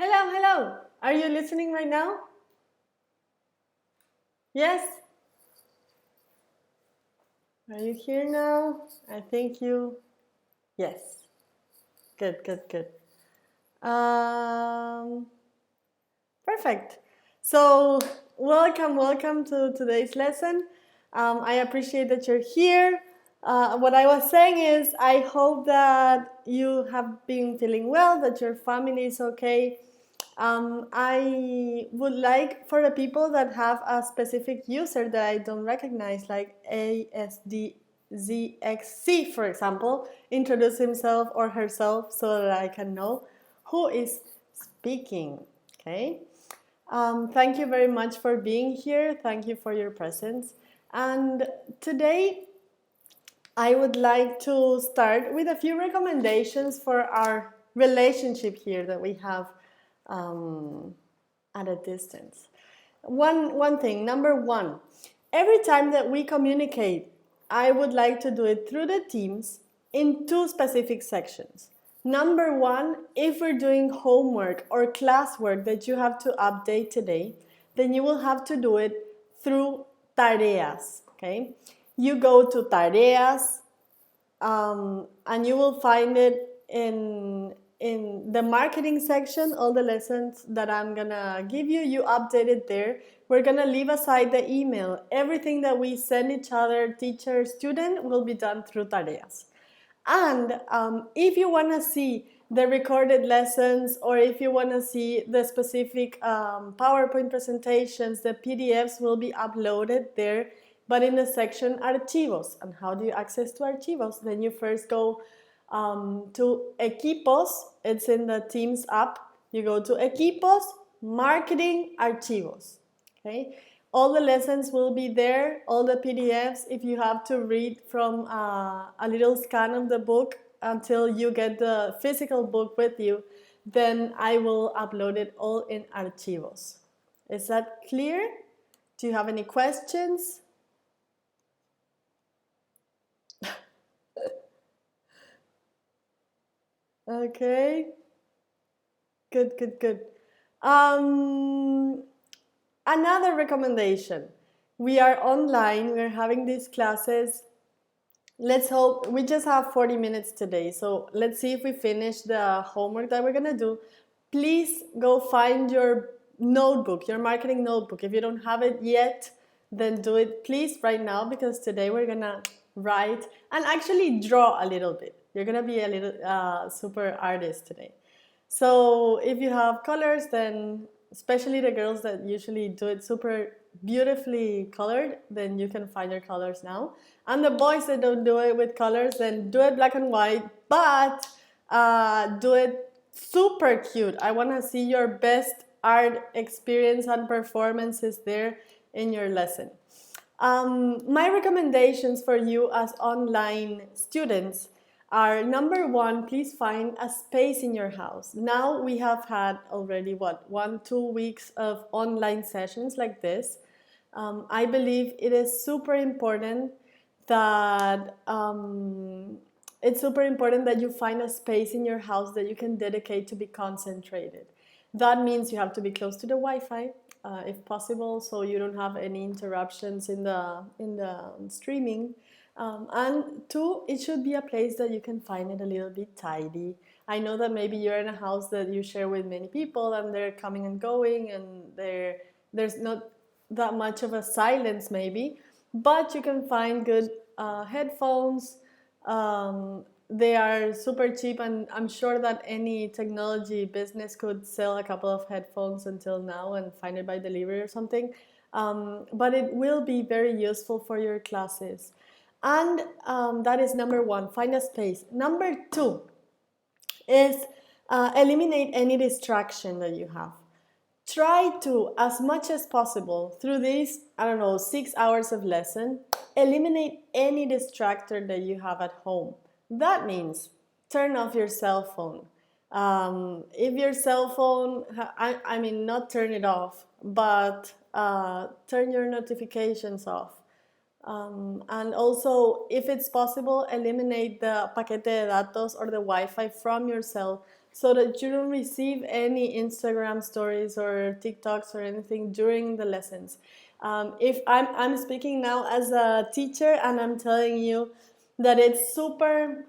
Hello, hello. Are you listening right now? Yes? Are you here now? I think you. Yes. Good, good, good. Um, Perfect. So, welcome to today's lesson. I appreciate that you're here. What I was saying is, I hope that you have been feeling well, that your family is okay. I would like for the people that have a specific user that I don't recognize, like ASDZXC, for example, introduce himself or herself so that I can know who is speaking. Okay. Thank you very much for being here. Thank you for your presence. And today I would like to start with a few recommendations for our relationship here that we have um, at a distance. One thing, number one, every time that we communicate, I would like to do it through the Teams in two specific sections. Number one, if we're doing homework or classwork that you have to update today, then you will have to do it through tareas. Okay, you go to tareas, and you will find it in the marketing section. All the lessons that I'm gonna give you, you update it there. We're gonna leave aside the email. Everything that we send each other, teacher, student, will be done through tareas. And if you want to see the recorded lessons, or if you want to see the specific PowerPoint presentations, the PDFs will be uploaded there, but in the section Archivos. And how do you access to Archivos? Then you first go to Equipos. It's in the Teams app. You go to Equipos, Marketing, Archivos. Okay. All the lessons will be there, all the PDFs. If you have to read from a little scan of the book until you get the physical book with you, then I will upload it all in Archivos. Is that clear? Do you have any questions? Okay. Good, good, good. Um, Another recommendation. We are online, we're having these classes. Let's hope we just have 40 minutes today. So let's see if we finish the homework that we're gonna do. Please go find your notebook, your marketing notebook. If you don't have it yet, then do it please right now, because today we're gonna write and actually draw a little bit. You're gonna be a little super artist today. So if you have colors, then especially the girls that usually do it super beautifully colored, then you can find your colors now. And the boys that don't do it with colors, then do it black and white, but do it super cute. I want to see your best art experience and performances there in your lesson. My recommendations for you as online students are: number one, please find a space in your house. Now we have had already 1-2 weeks of online sessions like this. I believe it is super important that you find a space in your house that you can dedicate to be concentrated. That means you have to be close to the Wi-Fi, if possible, so you don't have any interruptions in the streaming. And two, it should be a place that you can find it a little bit tidy. I know that maybe you're in a house that you share with many people, and they're coming and going, and there's not that much of a silence maybe, but you can find good headphones. They are super cheap, and I'm sure that any technology business could sell a couple of headphones until now and find it by delivery or something. But it will be very useful for your classes. And that is number one, find a space. Number two is eliminate any distraction that you have. Try to, as much as possible, through these, 6 hours of lesson, eliminate any distractor that you have at home. That means turn off your cell phone. If your cell phone, not turn it off, but turn your notifications off. And also, if it's possible, eliminate the paquete de datos or the Wi-Fi from your cell so that you don't receive any Instagram stories or TikToks or anything during the lessons. If I'm speaking now as a teacher and I'm telling you that it's super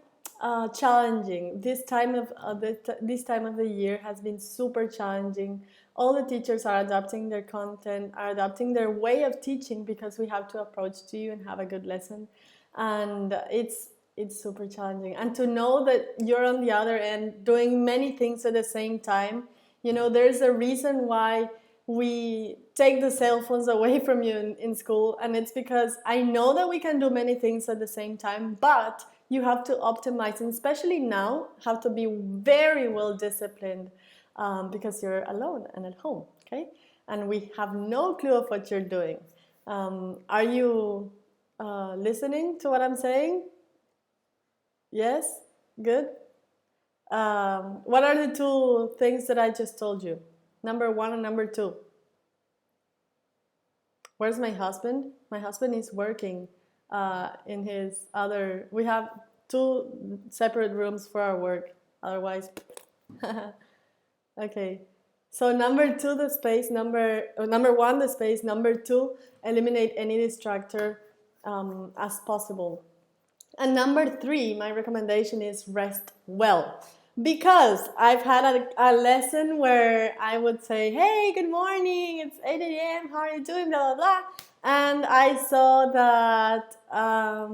challenging. This time of the year has been super challenging. All the teachers are adapting their content, are adapting their way of teaching because we have to approach to you and have a good lesson, and it's super challenging. And to know that you're on the other end doing many things at the same time, there's a reason why we take the cell phones away from you in school, and it's because I know that we can do many things at the same time, but you have to optimize, and especially now have to be very well disciplined, because you're alone and at home, okay, and we have no clue of what you're doing. Are you listening to what I'm saying? Yes? Good? What are the two things that I just told you? Number one and number two. Where's my husband? My husband is working in his other. We have two separate rooms for our work. Otherwise, okay. So number two, the space. Number one, the space. Number two, eliminate any distractor as possible. And number three, my recommendation is rest well. Because I've had a lesson where I would say, hey, good morning, it's 8 a.m., how are you doing, blah, blah, blah. And I saw that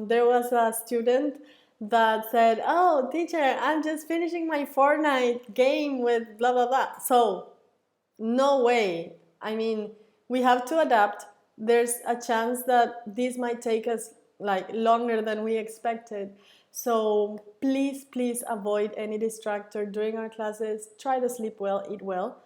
there was a student that said, oh, teacher, I'm just finishing my Fortnite game with blah, blah, blah. So, no way. I mean, we have to adapt. There's a chance that this might take us like longer than we expected. So please, please avoid any distractor during our classes. Try to sleep well, eat well,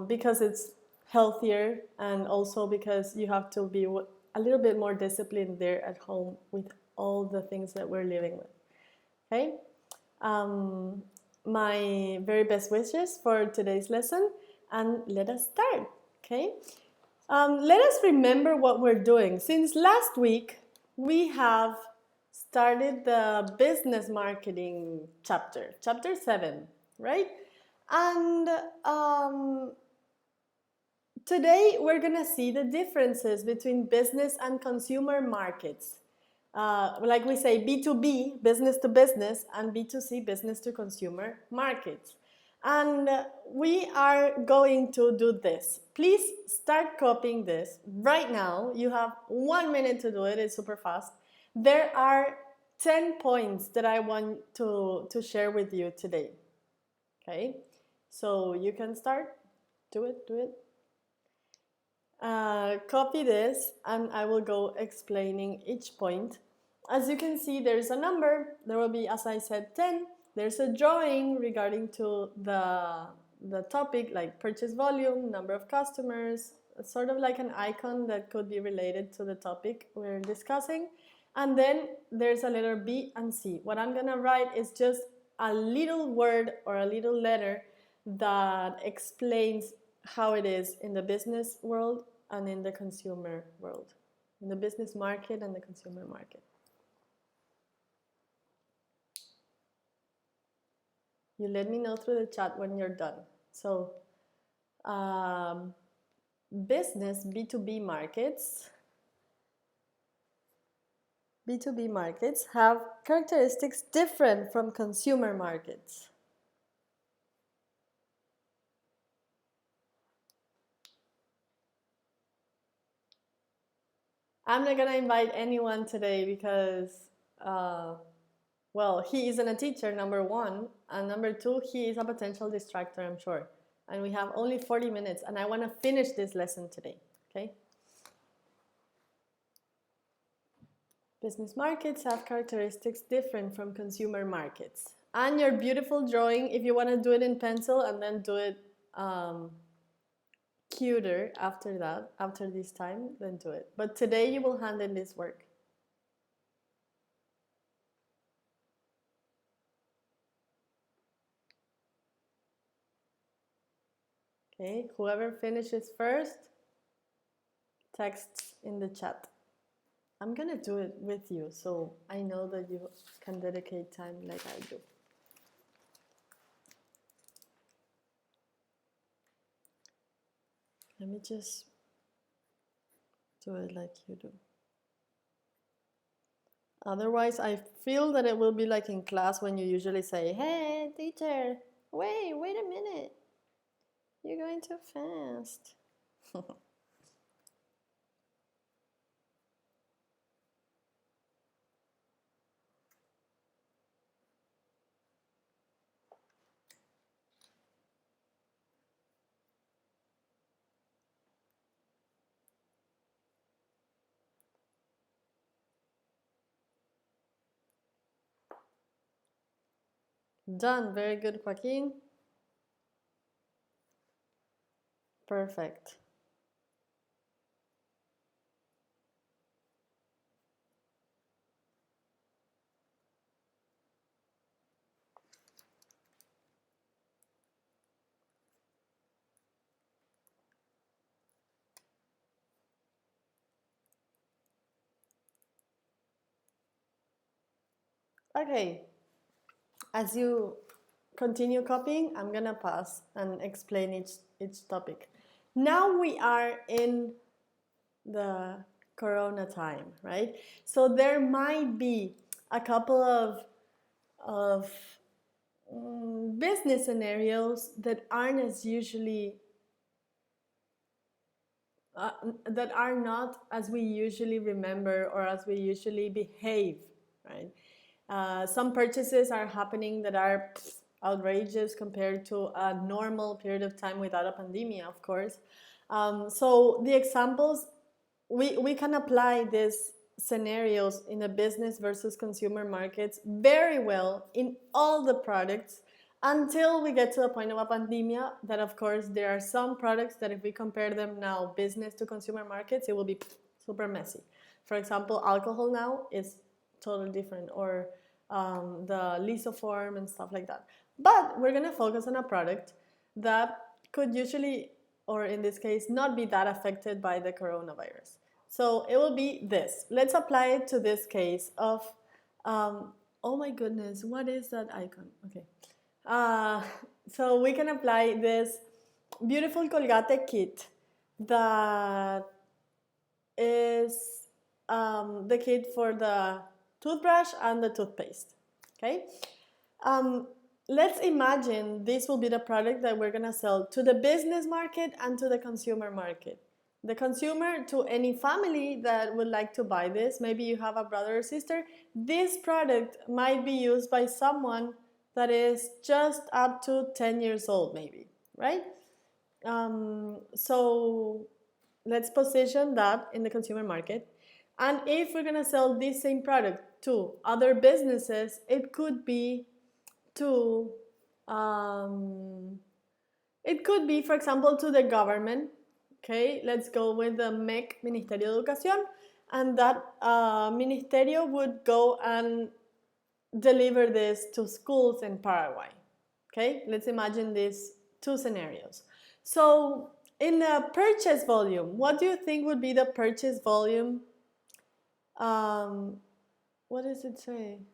because it's healthier, and also because you have to be a little bit more disciplined there at home with all the things that we're living with. Okay? My very best wishes for today's lesson, and let us start. Okay? Let us remember what we're doing. Since last week, we have started the business marketing chapter 7, right? And today we're gonna see the differences between business and consumer markets. Like we say, B2B, business to business, and B2C, business to consumer markets. And we are going to do this. Please start copying this right now. You have 1 minute to do it. It's super fast. There are 10 points that I want to share with you today. Okay? So you can start. Do it. Copy this, and I will go explaining each point. As you can see, there's a number. There will be, as I said, 10. There's a drawing regarding to the topic, like purchase volume, number of customers, sort of like an icon that could be related to the topic we're discussing. And then there's a letter B and C. What I'm gonna write is just a little word or a little letter that explains how it is in the business world and in the consumer world, in the business market and the consumer market. You let me know through the chat when you're done. So, business, B2B markets have characteristics different from consumer markets. I'm not gonna invite anyone today because, well, he isn't a teacher, number one, and number two, he is a potential distractor, I'm sure. And we have only 40 minutes, and I want to finish this lesson today, okay? Business markets have characteristics different from consumer markets. And your beautiful drawing, if you want to do it in pencil and then do it cuter after that, after this time, then do it. But today you will hand in this work. Okay, whoever finishes first, texts in the chat. I'm gonna do it with you, so I know that you can dedicate time like I do. Let me just do it like you do. Otherwise, I feel that it will be like in class when you usually say, hey, teacher, wait a minute. You're going too fast. Done. Very good, Joaquin. Perfect. Okay. As you continue copying, I'm gonna pause and explain each topic. Now we are in the corona time, right? So there might be a couple of business scenarios that aren't as usually that are not as we usually remember or as we usually behave, right? Some purchases are happening that are outrageous compared to a normal period of time without a pandemic, of course. So the examples, we can apply these scenarios in the business versus consumer markets very well in all the products until we get to the point of a pandemic, that of course there are some products that if we compare them now business to consumer markets, it will be super messy. For example, alcohol now is totally different, or the lysoform and stuff like that. But we're going to focus on a product that could usually, or in this case, not be that affected by the coronavirus. So it will be this. Let's apply it to this case of, oh my goodness, what is that icon? Okay. So we can apply this beautiful Colgate kit that is the kit for the toothbrush and the toothpaste. Okay. Let's imagine this will be the product that we're gonna sell to the business market and to the consumer market. The consumer, to any family that would like to buy this, maybe you have a brother or sister, this product might be used by someone that is just up to 10 years old, maybe, right? So let's position that in the consumer market. And if we're gonna sell this same product to other businesses, it could be to, for example, to the government. Okay, let's go with the MEC, Ministerio de Educación, and that ministerio would go and deliver this to schools in Paraguay. Okay, let's imagine these two scenarios. So in the purchase volume, what do you think would be the purchase volume? What does it say?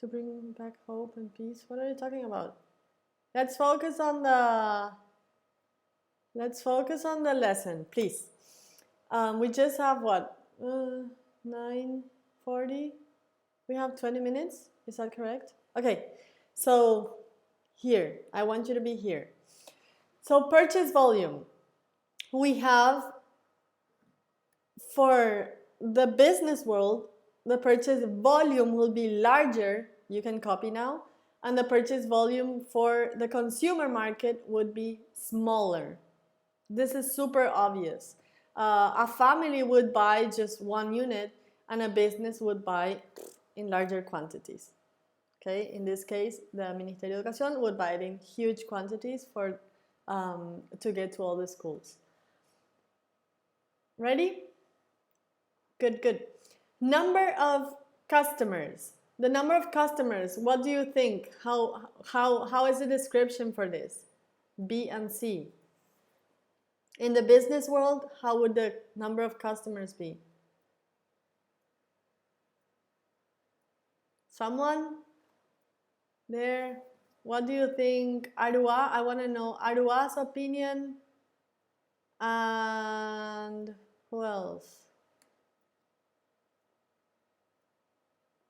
To bring back hope and peace? What are you talking about? Let's focus on the lesson, please. We just have what? 9:40? We have 20 minutes, is that correct? Okay, so here, I want you to be here. So purchase volume, we have for the business world, the purchase volume will be larger, you can copy now, and the purchase volume for the consumer market would be smaller. This is super obvious. A family would buy just one unit and a business would buy in larger quantities. Okay, in this case, the Ministerio de Educación would buy it in huge quantities for to get to all the schools. Ready? Good, good. Number of customers. The number of customers, what do you think? How is the description for this? B and C. In the business world, how would the number of customers be? Someone there? What do you think? Arua, I want to know Arua's opinion. And who else?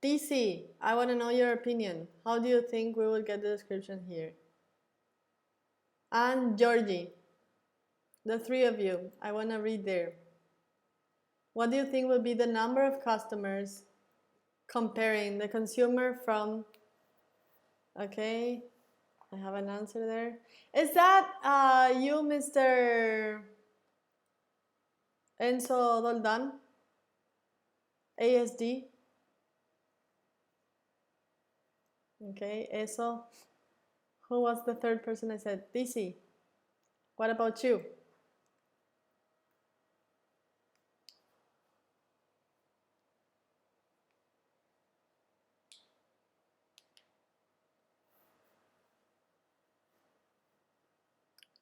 DC, I want to know your opinion. How do you think we will get the description here? And Georgie, the three of you, I want to read there. What do you think will be the number of customers comparing the consumer from, okay, I have an answer there. Is that you, Mr. Enzo Doldan? ASD? Okay, eso. Who was the third person I said? DC. What about you?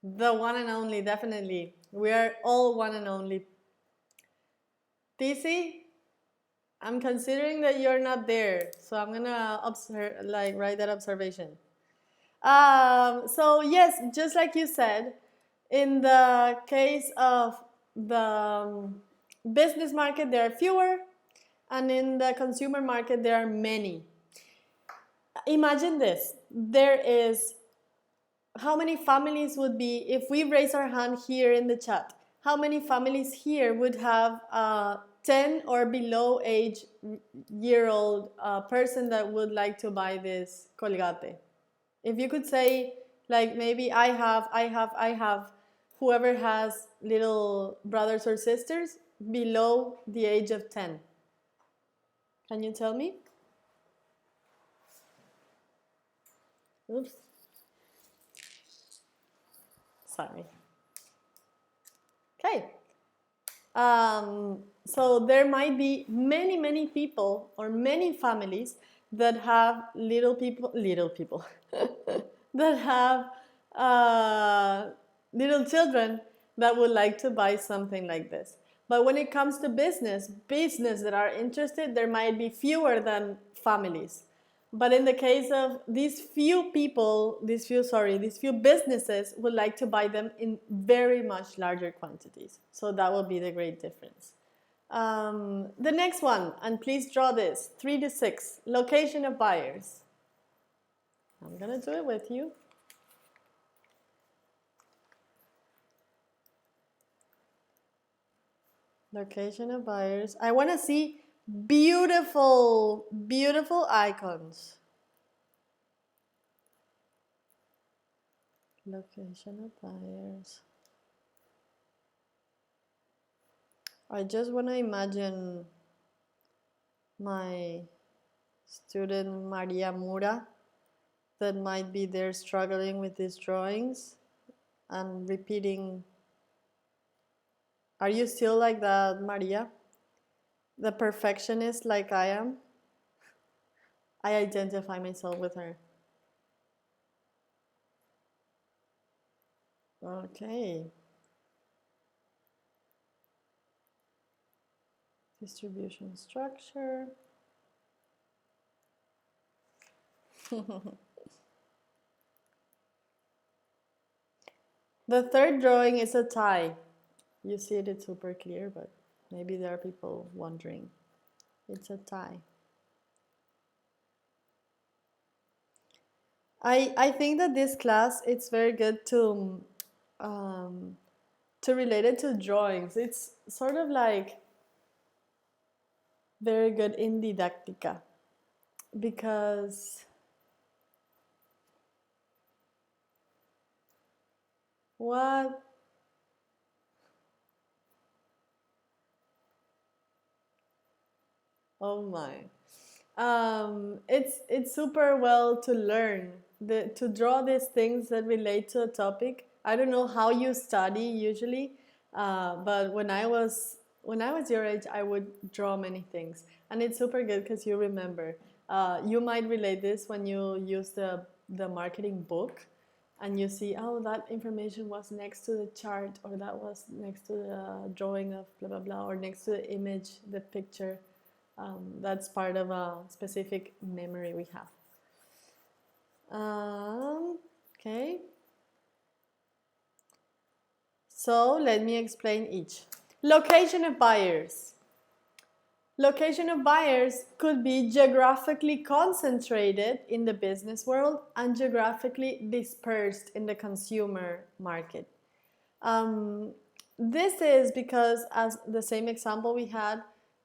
The one and only, definitely. We are all one and only. DC, I'm considering that you're not there, so I'm gonna write that observation. So yes, just like you said, in the case of the business market, there are fewer, and in the consumer market, there are many. Imagine this: there is, how many families would be, if we raise our hand here in the chat, how many families here would have a 10 or below year old person that would like to buy this Colgate? If you could say, like, maybe I have, whoever has little brothers or sisters below the age of 10. Can you tell me? Oops. Sorry. Okay. So there might be many people or many families that have little people that have little children that would like to buy something like this. But when it comes to business that are interested, there might be fewer than families. But in the case of these few businesses would like to buy them in very much larger quantities. So that will be the great difference. The next one, and please draw this, 3 to 6, location of buyers. I'm gonna do it with you. Location of buyers. I want to see beautiful icons. Location of buyers. I just want to imagine my student Maria Mura that might be there struggling with these drawings and repeating. Are you still like that, Maria? The perfectionist like I am? I identify myself with her. Okay. Distribution structure. The third drawing is a tie. You see it, it's super clear, but maybe there are people wondering. It's a tie. I think that this class, it's very good to relate it to drawings. It's sort of like very good in didactica, because what? Oh my. It's super well to learn to draw these things that relate to a topic. I don't know how you study usually, but when I was your age, I would draw many things, and it's super good because you remember. You might relate this when you use the marketing book, and you see, oh, that information was next to the chart, or that was next to the drawing of blah blah blah, or next to the image, the picture. That's part of a specific memory we have. Okay. So let me explain each. Location of buyers. Location of buyers could be geographically concentrated in the business world and geographically dispersed in the consumer market. This is because, as the same example we had,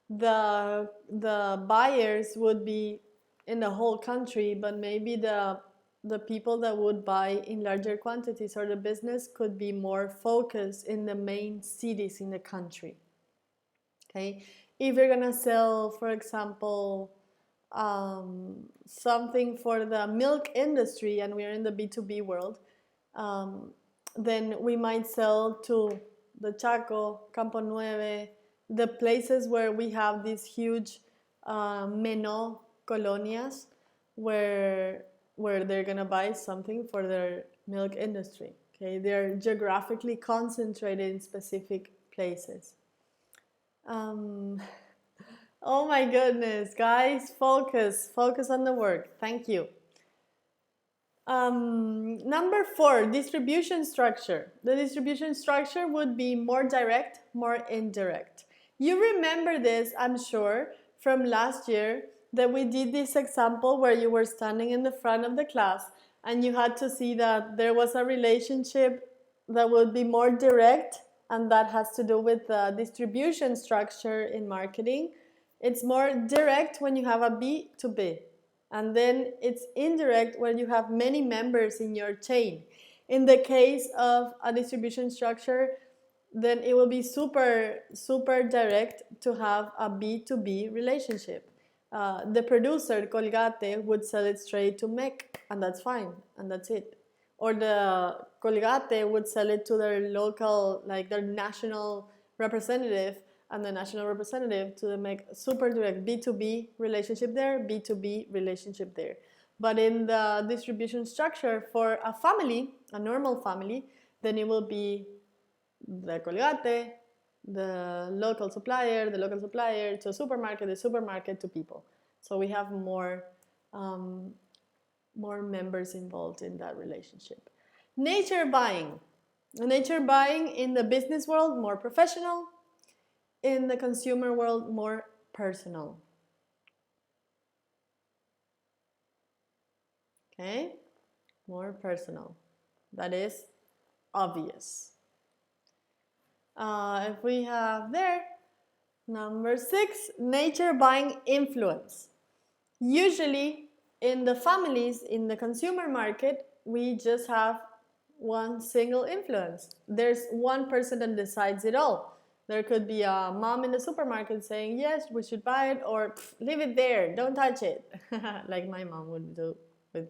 the buyers would be in the whole country, but maybe the people that would buy in larger quantities or the business could be more focused in the main cities in the country. Okay, if you're gonna sell, for example, something for the milk industry, and we're in the B2B world, then we might sell to the Chaco, Campo Nueve, the places where we have these huge Menor colonias where they're gonna buy something for their milk industry. Okay, they're geographically concentrated in specific places. Oh my goodness, guys, focus on the work. Thank you. Number 4, distribution structure. The distribution structure would be more direct, more indirect. You remember this, I'm sure, from last year that we did this example where you were standing in the front of the class and you had to see that there was a relationship that would be more direct, and that has to do with the distribution structure in marketing. It's more direct when you have a B2B. And then it's indirect when you have many members in your chain. In the case of a distribution structure, then it will be super direct to have a B2B relationship. The producer, Colgate, would sell it straight to MEC, and that's fine, and that's it. Or the Colgate would sell it to their local, like their national representative, and the national representative to make super direct B2B relationship there, B2B relationship there. But in the distribution structure for a family, a normal family, then it will be the Colgate, the local supplier to a supermarket, the supermarket to people. So we have more members involved in that relationship. Nature buying. Nature buying in the business world, more professional. In the consumer world, more personal. Okay? More personal. That is obvious. If we have there, number 6, nature buying influence. Usually, in the families, in the consumer market, we just have one single influence. There's one person that decides it all. There could be a mom in the supermarket saying, yes, we should buy it, or leave it there, don't touch it. Like my mom would do with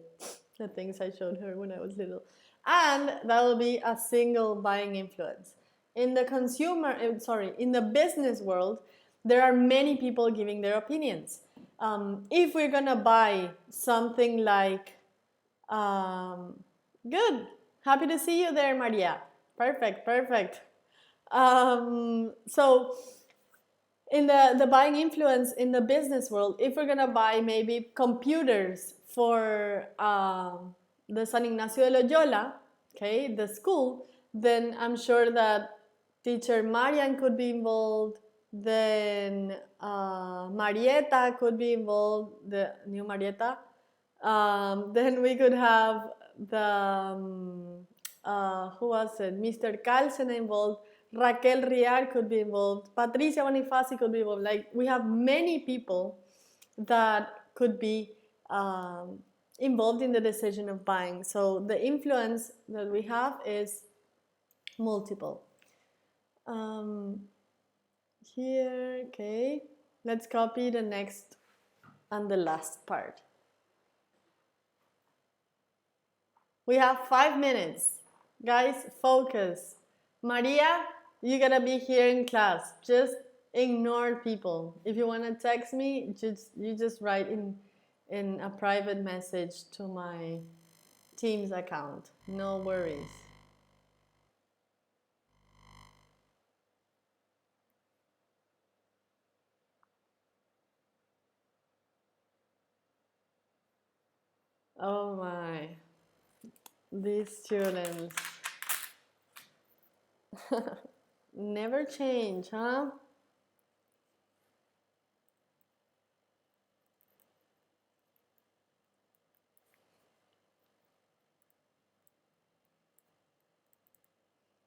the things I showed her when I was little. And that will be a single buying influence. In the in the business world, there are many people giving their opinions. If we're gonna buy something like, good, happy to see you there, Maria. Perfect. So in the buying influence in the business world, if we're gonna buy maybe computers for the San Ignacio de Loyola, okay, the school, then I'm sure that teacher Marian could be involved, then Marieta could be involved, the new Marieta. Then we could have the, who was it, Mr. Carlsen involved, Raquel Riar could be involved, Patricia Bonifaci could be involved. Like, we have many people that could be involved in the decision of buying. So the influence that we have is multiple. Here, okay, let's copy the next and the last part. We have 5 minutes. Guys, focus. Maria, you gotta be here in class. Just ignore people. If you wanna text me, you just write in a private message to my Teams account. No worries. Oh my, these students. Never change, huh?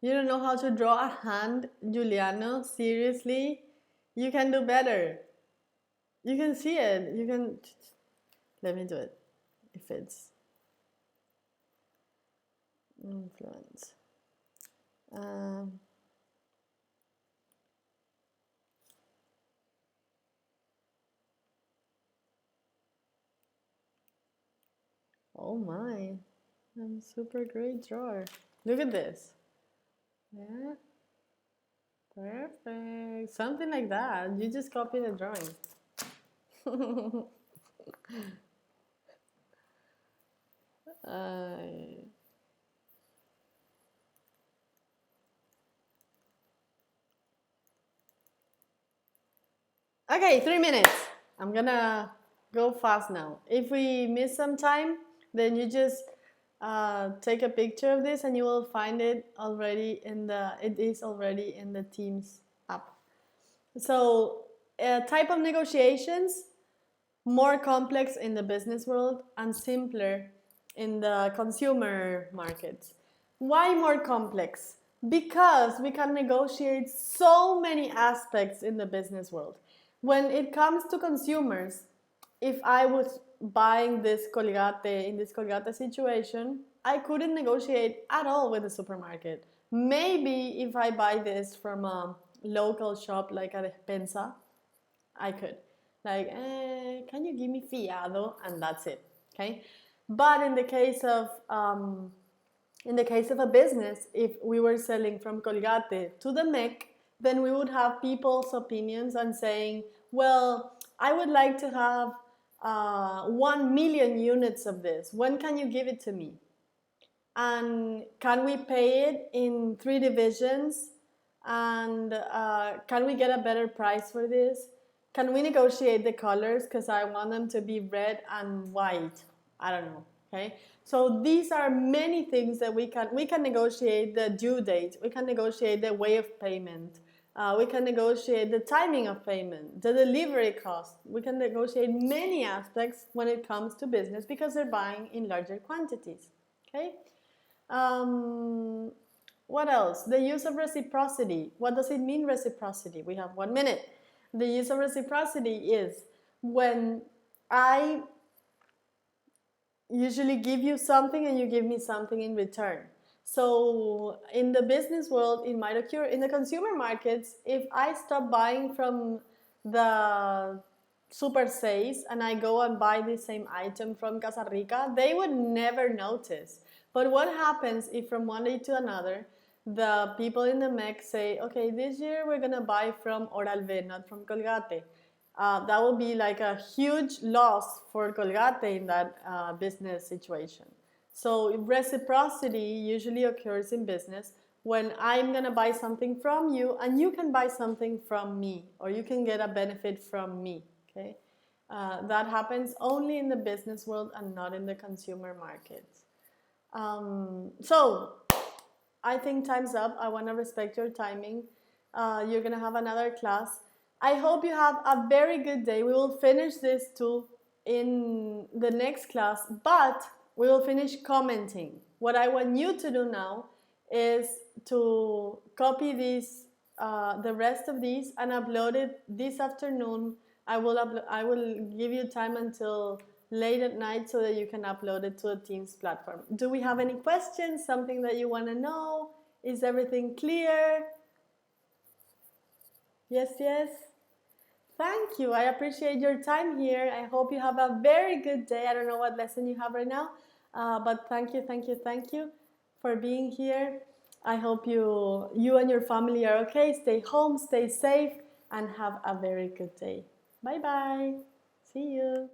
You don't know how to draw a hand, Giuliano? Seriously? You can do better. You can see it. You can. Let me do it. If it's influence. Um, oh my. I'm a super great drawer. Look at this. Yeah. Perfect. Something like that. You just copy the drawing. uh, okay, 3 minutes. I'm gonna go fast now. If we miss some time, then you just take a picture of this and you will find it already in the, it is already in the Teams app. So, type of negotiations, more complex in the business world and simpler in the consumer markets. Why more complex? Because we can negotiate so many aspects in the business world. When it comes to consumers, if I was buying this Colgate in this Colgate situation, I couldn't negotiate at all with the supermarket. Maybe if I buy this from a local shop like a despensa, I could. Like, can you give me fiado? And that's it. Okay. But in the case of a business, if we were selling from Colgate to the MEC, then we would have people's opinions and saying, well, I would like to have 1 million units of this. When can you give it to me? And can we pay it in 3 divisions? And can we get a better price for this? Can we negotiate the colors? Because I want them to be red and white. I don't know. Okay. So these are many things that we can negotiate the due date. We can negotiate the way of payment. We can negotiate the timing of payment, the delivery cost. We can negotiate many aspects when it comes to business because they're buying in larger quantities. Okay. Um, what else? The use of reciprocity. What does it mean, reciprocity? We have 1 minute. The use of reciprocity is when I usually give you something and you give me something in return. So in the business world, it might occur in the consumer markets. If I stop buying from the Super 6 and I go and buy the same item from Casa Rica, they would never notice. But what happens if from one day to another, the people in the MEC say, okay, this year we're gonna buy from Oral-B, not from Colgate. That would be like a huge loss for Colgate in that business situation. So reciprocity usually occurs in business when I'm gonna buy something from you and you can buy something from me, or you can get a benefit from me. Okay, that happens only in the business world and not in the consumer markets. So I think time's up. I want to respect your timing. You're going to have another class. I hope you have a very good day. We will finish this too in the next class, but we will finish commenting. What I want you to do now is to copy these, the rest of these, and upload it this afternoon. I will give you time until late at night so that you can upload it to the Teams platform. Do we have any questions? Something that you want to know? Is everything clear? Yes, yes. Thank you. I appreciate your time here. I hope you have a very good day. I don't know what lesson you have right now, but thank you, thank you, thank you for being here. I hope you and your family are okay. Stay home, stay safe, and have a very good day. Bye bye. See you.